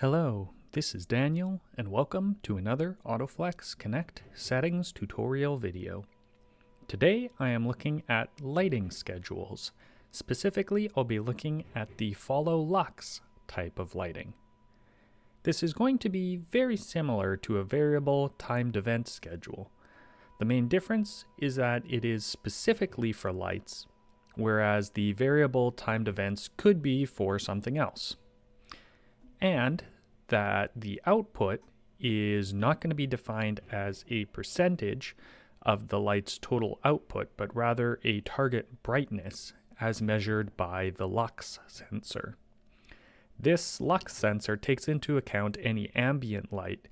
Hello, this is Daniel, and welcome to another AutoFlex Connect settings tutorial video. Today I am looking at lighting schedules. Specifically, I'll be looking at the Follow Lux type of lighting. This is going to be very similar to a variable timed event schedule. The main difference is that it is specifically for lights, whereas the variable timed events could be for something else. And that the output is not going to be defined as a percentage of the light's total output, but rather a target brightness as measured by the lux sensor. This lux sensor takes into account any ambient light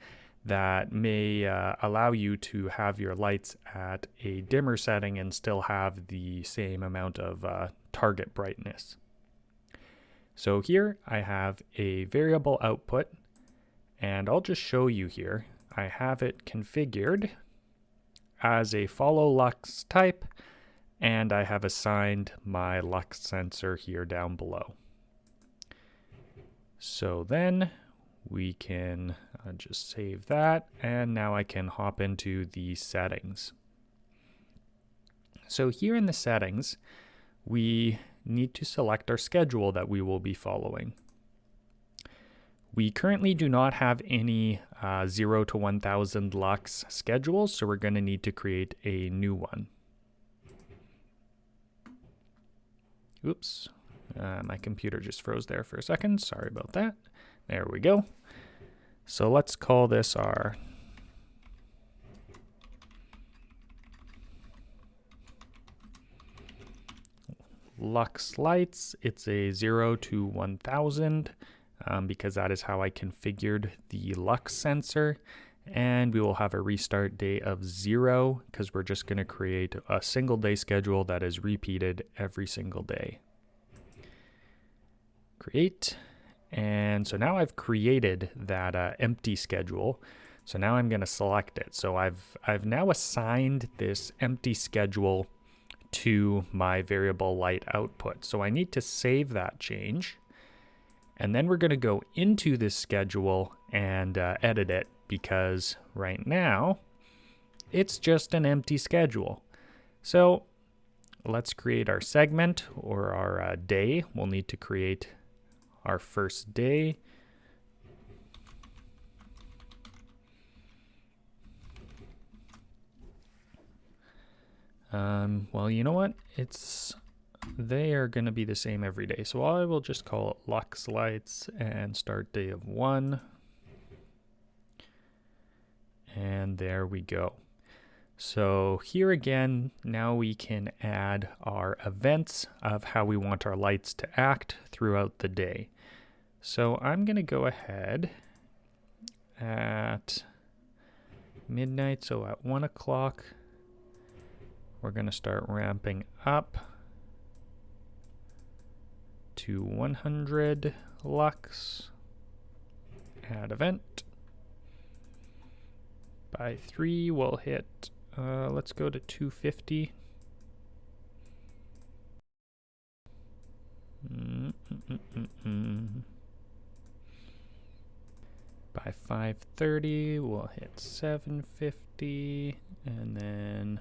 that may allow you to have your lights at a dimmer setting and still have the same amount of target brightness. So here I have a variable output, and I'll just show you here. I have it configured as a Follow Lux type, and I have assigned my lux sensor here down below. So then we can just save that, and now I can hop into the settings. So here in the settings, we need to select our schedule that we will be following. We currently do not have any 0 to 1000 lux schedules, so we're going to need to create a new one. Oops, my computer just froze there for a second. Sorry about that. There we go. So let's call this our Lux lights. It's a 0 to 1000 because that is how I configured the lux sensor, and we will have a restart day of 0 because we're just going to create a single day schedule that is repeated every single day. Create, and so now I've created that empty schedule. So now I'm going to select it. So I've now assigned this empty schedule to my variable light output. So I need to save that change, and then we're going to go into this schedule and edit it, because right now it's just an empty schedule. So let's create our segment, or our day. We'll need to create our first day. Well, you know what? They are going to be the same every day. So I will just call it Lux Lights and start day of 1. And there we go. So here again, now we can add our events of how we want our lights to act throughout the day. So I'm going to go ahead at midnight. So at 1 o'clock, we're going to start ramping up to 100 lux. Add event. By 3, we'll hit, let's go to 250. By 5:30, we'll hit 750, and then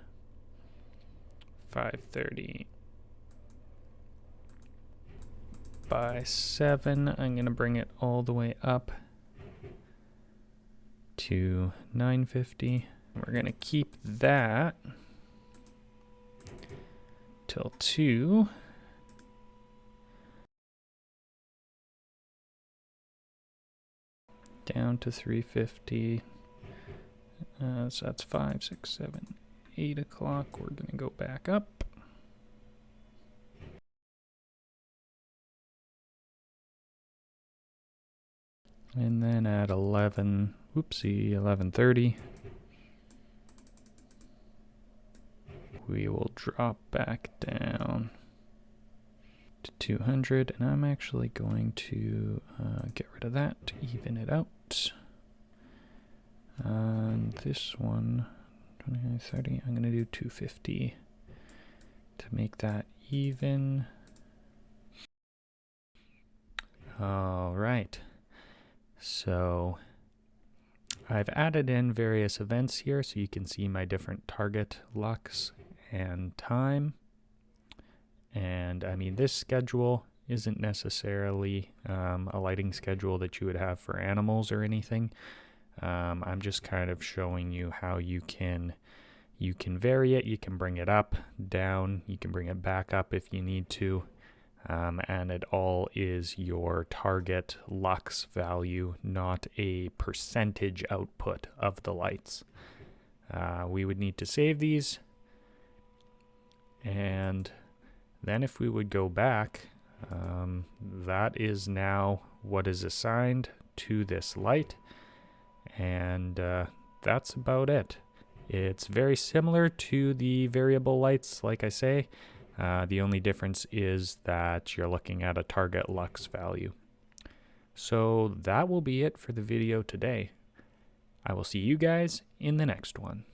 5:30. By 7, I'm going to bring it all the way up to 950. We're going to keep that till 2. Down to 350. So that's 5, 6, 7, 8 o'clock. We're going to go back up. And then at 11:30, we will drop back down to 200, and I'm actually going to get rid of that to even it out. And this one, 29, 30, I'm going to do 250 to make that even. All right. So I've added in various events here so you can see my different target lux and time. And I mean, this schedule isn't necessarily a lighting schedule that you would have for animals or anything. I'm just kind of showing you how you can vary it. You can bring it up, down, you can bring it back up if you need to. And it all is your target lux value, not a percentage output of the lights. We would need to save these, and then if we would go back, that is now what is assigned to this light, and that's about it. It's very similar to the variable lights, like I say. The only difference is that you're looking at a target lux value. So that will be it for the video today. I will see you guys in the next one.